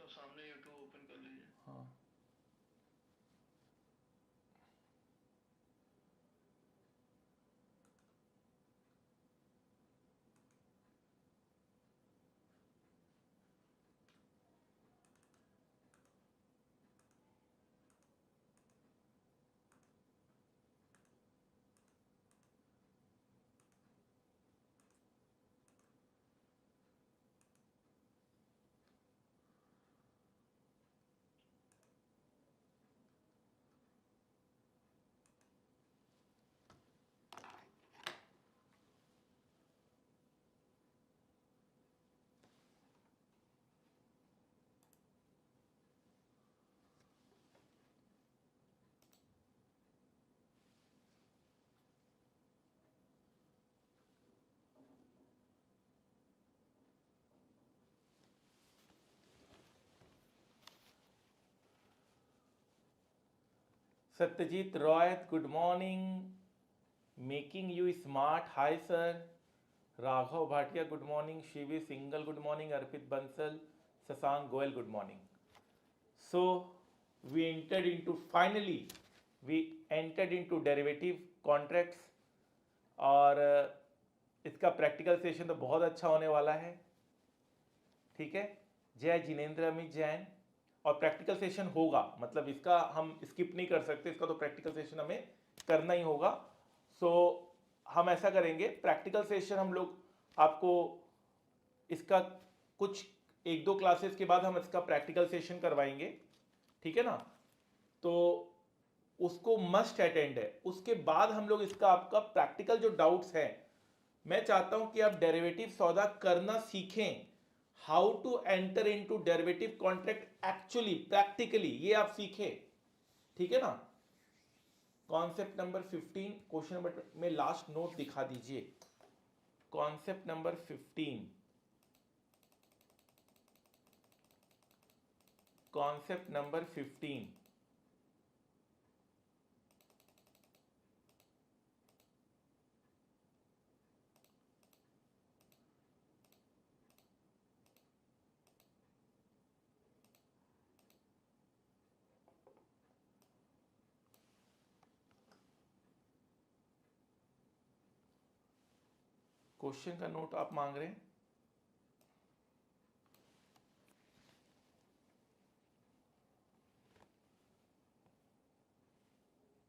सामने YouTube open कर लीजिए। हाँ Satyajit Roy, good morning. Making you smart, hi sir. Raghav Bhatia, good morning. Shivi single, good morning. Arpit Bansal, Shashank Goyal, good morning. So we entered into finally we entered into derivative contracts और इसका practical session तो बहुत अच्छा होने वाला है। ठीक है, जय जिनेन्द्र अमित जैन। और प्रैक्टिकल सेशन होगा, मतलब इसका हम स्किप नहीं कर सकते, इसका तो प्रैक्टिकल सेशन हमें करना ही होगा। सो हम ऐसा करेंगे, प्रैक्टिकल सेशन हम लोग आपको इसका कुछ एक दो क्लासेस के बाद हम इसका प्रैक्टिकल सेशन करवाएंगे, ठीक है ना। तो उसको मस्ट अटेंड है। उसके बाद हम लोग इसका आपका प्रैक्टिकल जो डाउट्स हैं, मैं चाहता हूं कि आप डेरिवेटिव सौदा करना सीखें। How to enter into derivative contract actually practically, ये आप सीखें, ठीक है ना। कॉन्सेप्ट नंबर 15 क्वेश्चन नंबर में लास्ट नोट दिखा दीजिए। Concept number 15, concept number 15। Question का नोट आप मांग रहे हैं।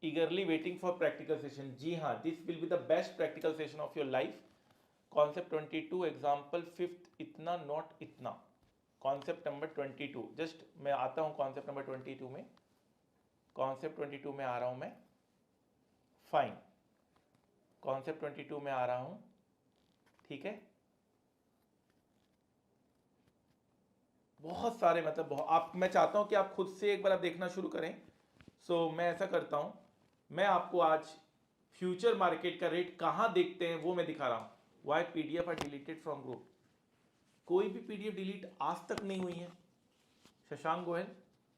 eagerly waiting for practical session। जी हाँ, this will be the best practical session of your life। Concept 22 example 5th, इतना नॉट इतना। कॉन्सेप्ट नंबर 22, जस्ट मैं आता हूँ कॉन्सेप्ट नंबर 22 में। कॉन्सेप्ट 22 में आ रहा हूँ मैं, फाइन। कॉन्सेप्ट 22 में आ रहा हूँ, ठीक है। बहुत सारे मतलब बहुत, आप, मैं चाहता हूँ कि आप खुद से एक बार आप देखना शुरू करें। सो मैं ऐसा करता हूँ, मैं आपको आज फ्यूचर मार्केट का रेट कहाँ देखते हैं वो मैं दिखा रहा हूँ। Why PDF are deleted from group. कोई भी पीडीएफ डिलीट आज तक नहीं हुई है। Shashank Goyal,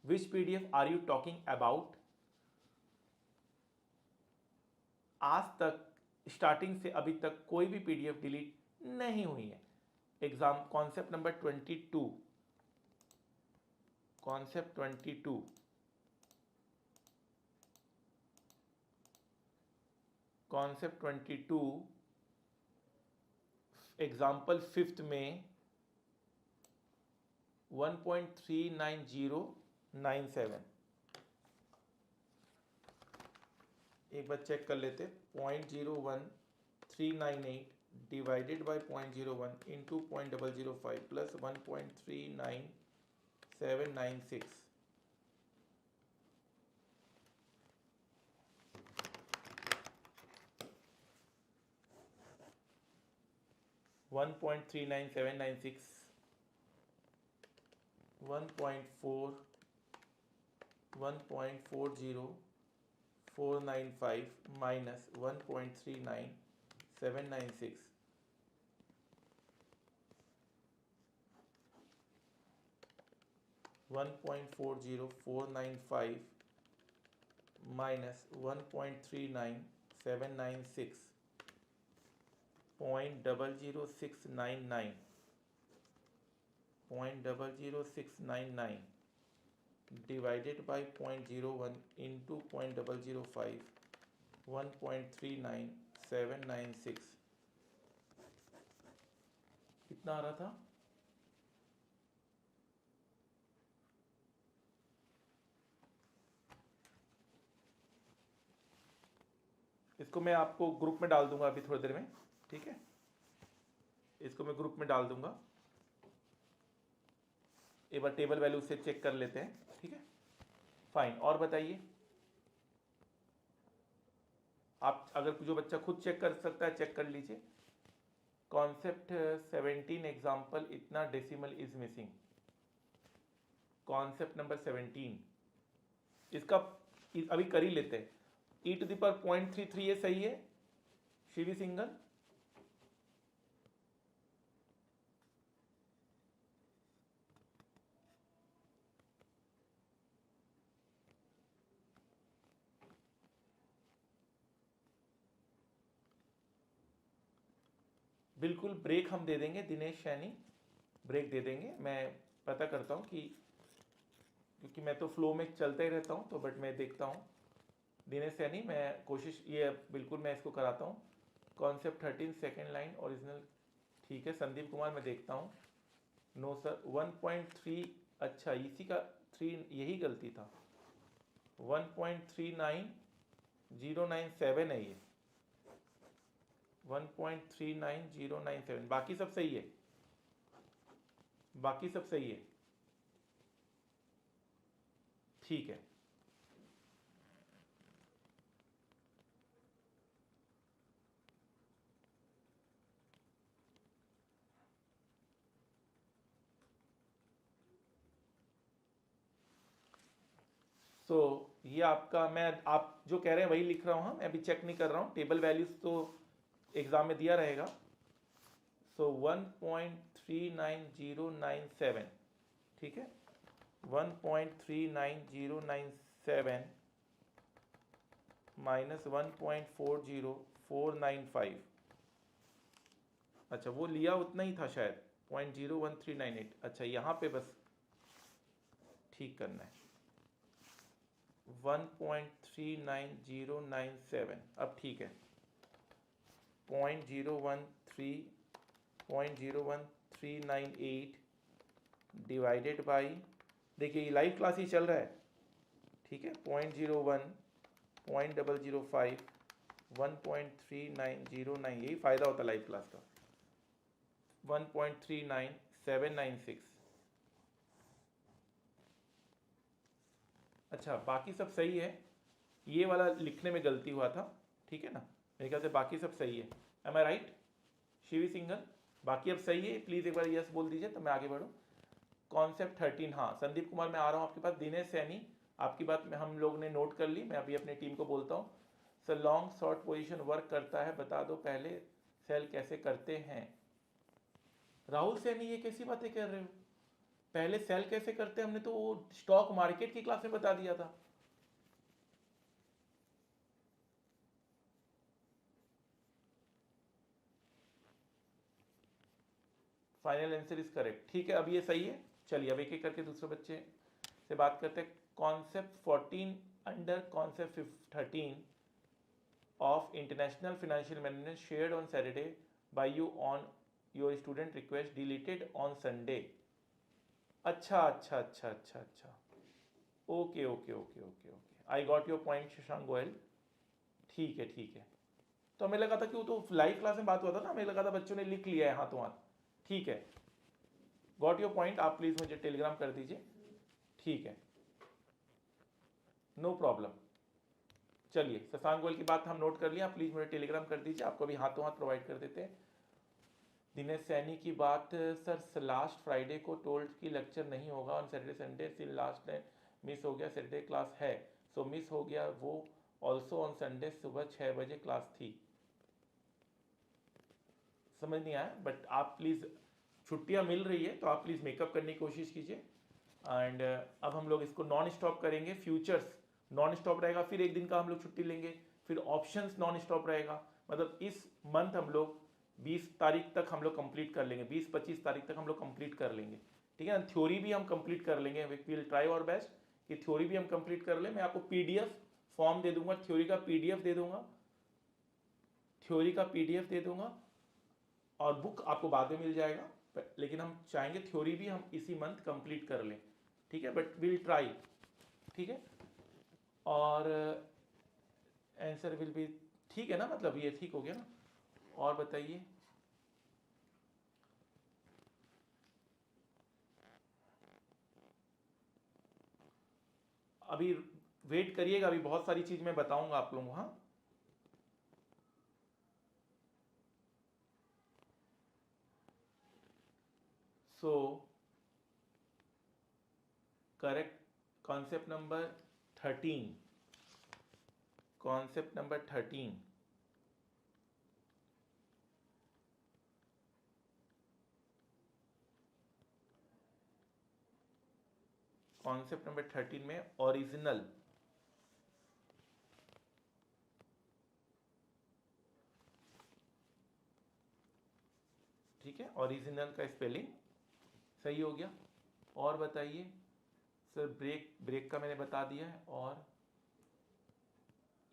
which PDF are you talking about. आज तक स्टार्टिंग से अभी तक कोई भी पीडीएफ डिलीट नहीं हुई है। Exam concept number 22, concept 22, concept 22 example 5th में 1.39097, एक बार चेक कर लेते। 0.01398 divided by 0.01 into 0.005 plus 1.39796, 1.39796, 1.4, 1.40495 minus 1.39796, 1.40495 minus 1.39796, 0.00699, 0.00699 divided by 0.01 into 0.005, 1.39796 कितना आ रहा था? इसको मैं आपको ग्रुप में डाल दूंगा अभी थोड़ी देर में, ठीक है? इसको मैं ग्रुप में डाल दूंगा, एक बार टेबल वैल्यू से चेक कर लेते हैं, ठीक है? फाइन। और बताइए, आप अगर जो बच्चा खुद चेक कर सकता है चेक कर लीजिए। कॉन्सेप्ट 17 एग्जाम्पल, इतना decimal is missing. Concept number 17 इसका अभी कर ही लेते हैं। e टू द पावर 0.33 ये सही है शिवी सिंगल? बिल्कुल ब्रेक हम दे देंगे दिनेश सैनी, ब्रेक दे देंगे। मैं पता करता हूँ कि, क्योंकि मैं तो फ्लो में चलता ही रहता हूँ, तो बट मैं देखता हूँ दिनेश सैनी, मैं कोशिश ये बिल्कुल मैं इसको कराता हूँ। कॉन्सेप्ट 13 सेकेंड लाइन ओरिजिनल, ठीक है। संदीप कुमार मैं देखता हूँ, नो सर 1.3, अच्छा इसी का 3 यही गलती था, 1.39097 है ये, 1.39097, बाकी सब सही है, बाकी सब सही है, ठीक है। तो ये आपका, मैं आप जो कह रहे हैं वही लिख रहा हूँ, मैं अभी चेक नहीं कर रहा हूँ, टेबल वैल्यूज तो एग्जाम में दिया रहेगा। सो 1.39097, ठीक है, 1.39097 माइनस 1.40495, अच्छा वो लिया उतना ही था शायद 0.01398, अच्छा यहाँ पे बस ठीक करना है 1.39097, अब ठीक है 0.01398 डिवाइडेड बाई, देखिए ये लाइव क्लास ही चल रहा है, ठीक है, 0.01, 0.005, 1.3909, यही फायदा होता है लाइव क्लास का, 1.39796, अच्छा बाकी सब सही है, ये वाला लिखने में गलती हुआ था, ठीक है ना, मेरे ख्याल से बाकी सब सही है। एम आई राइट शिवी सिंगल? बाकी अब सही है, प्लीज एक बार यस बोल दीजिए तो मैं आगे बढ़ूँ। कॉन्सेप्ट 13, हाँ संदीप कुमार मैं आ रहा हूँ आपके पास। दिनेश सैनी आपकी बात में हम लोग ने नोट कर ली, मैं अभी अपनी टीम को बोलता हूँ। Sir long short position work करता है, बता दो पहले सेल कैसे करते हैं। राहुल सैनी ये कैसी बातें कर रहे हो, पहले सेल कैसे करते हैं हमने तो वो स्टॉक मार्केट की क्लास में बता दिया था। फाइनल आंसर इज करेक्ट, ठीक है, अब ये सही है। चलिए अब एक एक करके दूसरे बच्चे से बात करते हैं। Concept 14 under concept 13 of international financial management shared on Saturday by you on your student request, deleted on Sunday. अच्छा अच्छा अच्छा अच्छा अच्छा, okay okay okay okay okay, I got your point Shashank Goyal, ठीक है ठीक है। तो हमें लगा था कि वो तो लाइव क्लास में बात हुआ था ना, हमें लगा था बच्चों ने लिख लिया है हाथों हाथ, ठीक है, गॉट योर पॉइंट। आप प्लीज मुझे टेलीग्राम कर दीजिए, ठीक है, नो प्रॉब्लम। चलिए शशांक गोयल की बात हम नोट कर लिया, आप प्लीज मुझे टेलीग्राम कर दीजिए, आपको भी हाथों हाथ प्रोवाइड कर देते हैं। दिनेश सैनी की बात, सर लास्ट फ्राइडे को टोल्ड की लेक्चर नहीं होगा ऑन सैटरडे संडे, सिल लास्ट टाइम मिस हो गया, सैटरडे क्लास है सो मिस हो गया, वो ऑल्सो ऑन संडे सुबह 6 बजे क्लास थी। समझ नहीं आया, बट आप प्लीज़, छुट्टियां मिल रही है तो आप प्लीज़ मेकअप करने की कोशिश कीजिए। एंड अब हम लोग इसको नॉन स्टॉप करेंगे, फ्यूचर्स नॉन स्टॉप रहेगा, फिर एक दिन का हम लोग छुट्टी लेंगे, फिर ऑप्शंस नॉन स्टॉप रहेगा, मतलब इस मंथ हम लोग 20 तारीख तक हम लोग कंप्लीट कर लेंगे, 20-25 तारीख तक हम लोग कंप्लीट कर लेंगे, ठीक है ना। थ्योरी भी हम कंप्लीट कर लेंगे, we will try our best कि थ्योरी भी हम कंप्लीट कर लें। मैं आपको पीडीएफ फॉर्म दे दूंगा, थ्योरी का पीडीएफ दे दूंगा, थ्योरी का पीडीएफ दे दूंगा, और बुक आपको बाद में मिल जाएगा, लेकिन हम चाहेंगे थ्योरी भी हम इसी मंथ कंप्लीट कर लें, ठीक है, बट विल ट्राई, ठीक है। और आंसर विल बी, ठीक है ना, मतलब ये ठीक हो गया ना। और बताइए, अभी वेट करिएगा, अभी बहुत सारी चीज मैं बताऊंगा आप लोगों को। हाँ, so correct concept number 13, concept number 13, concept number 13 में ओरिजिनल, ठीक है, ओरिजिनल का स्पेलिंग सही हो गया। और बताइए सर, ब्रेक का मैंने बता दिया है, और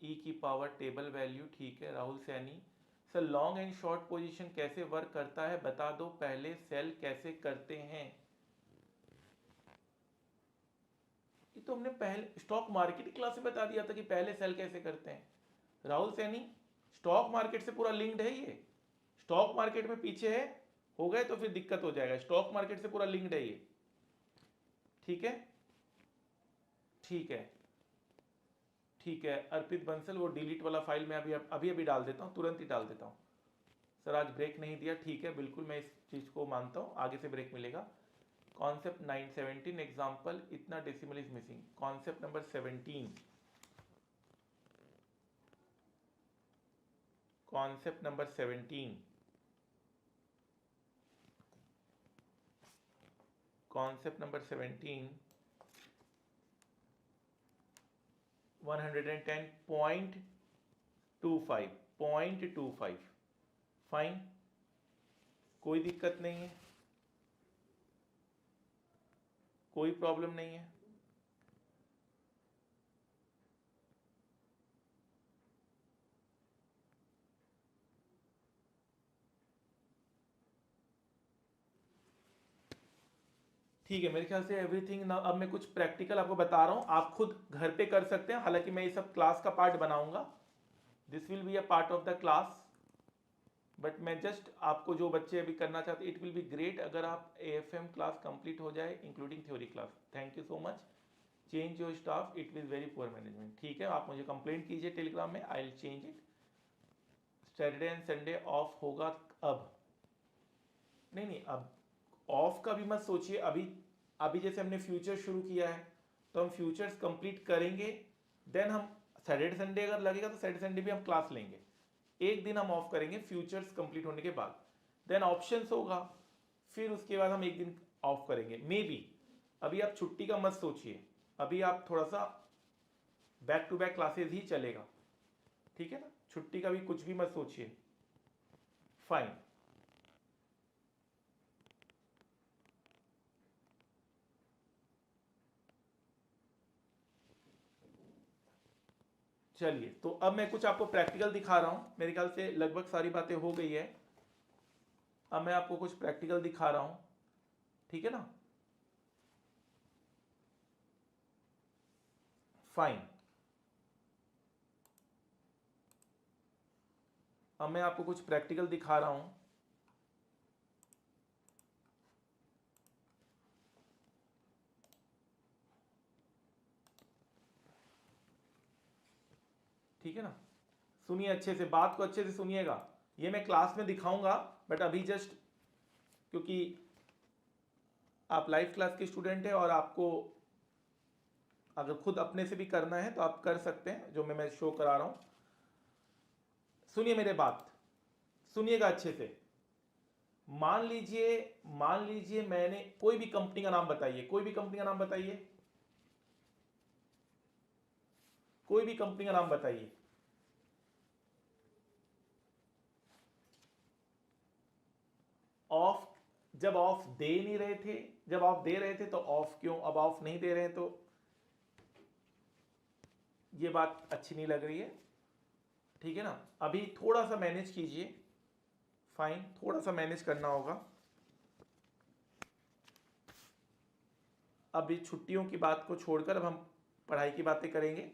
ई की पावर टेबल वैल्यू, ठीक है। Rahul Saini, sir long and short position कैसे वर्क करता है बता दो, पहले सेल कैसे करते हैं। ये तो हमने पहले स्टॉक मार्केट क्लास में बता दिया था कि पहले सेल कैसे करते हैं। राहुल सैनी, स्टॉक मार्केट से पूरा लिंक्ड है ये, स्टॉक मार्केट में पीछे है, हो गए तो फिर दिक्कत हो जाएगा, स्टॉक मार्केट से पूरा लिंक्ड है ये, ठीक है, ठीक है, ठीक है। अर्पित बंसल, वो डिलीट वाला फाइल मैं अभी अभी डाल देता हूँ, तुरंत ही डाल देता हूँ। सर आज ब्रेक नहीं दिया, ठीक है, बिल्कुल मैं इस चीज़ को मानता हूँ, आगे से ब्रेक मिलेगा। कॉन्सेप्ट 917 एग्जाम्पल, इतना decimal is missing. Concept number 17, concept number 17, concept number 17, 110.25, fine, कोई दिक्कत नहीं है, कोई प्रॉब्लम नहीं है। ठीक है, मेरे ख्याल से एवरीथिंग ना। अब मैं कुछ प्रैक्टिकल आपको बता रहा हूँ, आप खुद घर पे कर सकते हैं, हालांकि मैं ये सब क्लास का पार्ट बनाऊंगा, this will be a part of the class, but मैं जस्ट आपको, जो बच्चे अभी करना चाहते हैं, इट विल बी ग्रेट अगर आप AFM क्लास कंप्लीट हो जाए including theory class. Thank you so much. Change your staff, it will very poor management, ठीक है, आप मुझे कंप्लेंट कीजिए टेलीग्राम में, I will change it. Saturday and Sunday off होगा अब, नहीं नहीं, अब ऑफ का भी मत सोचिए। अभी अभी जैसे हमने फ्यूचर शुरू किया है, तो हम फ्यूचर्स कंप्लीट करेंगे, देन हम सैटरडे संडे अगर लगेगा तो सैटरडे संडे भी हम क्लास लेंगे, एक दिन हम ऑफ करेंगे फ्यूचर्स कंप्लीट होने के बाद, देन ऑप्शंस होगा, फिर उसके बाद हम एक दिन ऑफ करेंगे मे बी। अभी आप छुट्टी का मत सोचिए, अभी आप थोड़ा सा बैक टू बैक क्लासेस ही चलेगा, ठीक है ना, छुट्टी का भी कुछ भी मत सोचिए, फाइन। चलिए, तो अब मैं कुछ आपको प्रैक्टिकल दिखा रहा हूं, मेरे ख्याल से लगभग सारी बातें हो गई है, अब मैं आपको कुछ प्रैक्टिकल दिखा रहा हूं, ठीक है ना, फाइन। अब मैं आपको कुछ प्रैक्टिकल दिखा रहा हूं, ठीक है ना, सुनिए अच्छे से, बात को अच्छे से सुनिएगा, ये मैं क्लास में दिखाऊंगा, बट अभी जस्ट क्योंकि आप लाइव क्लास के स्टूडेंट हैं और आपको अगर खुद अपने से भी करना है तो आप कर सकते हैं, जो मैं शो करा रहा हूं। सुनिए मेरे बात, सुनिएगा अच्छे से। मान लीजिए मैंने कोई भी कंपनी का नाम बताइए, कोई भी कंपनी का नाम बताइए, कोई भी कंपनी का नाम बताइए। ऑफ जब ऑफ दे नहीं रहे थे, जब ऑफ दे रहे थे तो ऑफ क्यों, अब ऑफ नहीं दे रहे हैं तो ये बात अच्छी नहीं लग रही है, ठीक है ना। अभी थोड़ा सा मैनेज कीजिए, फाइन, थोड़ा सा मैनेज करना होगा। अभी छुट्टियों की बात को छोड़कर अब हम पढ़ाई की बातें करेंगे।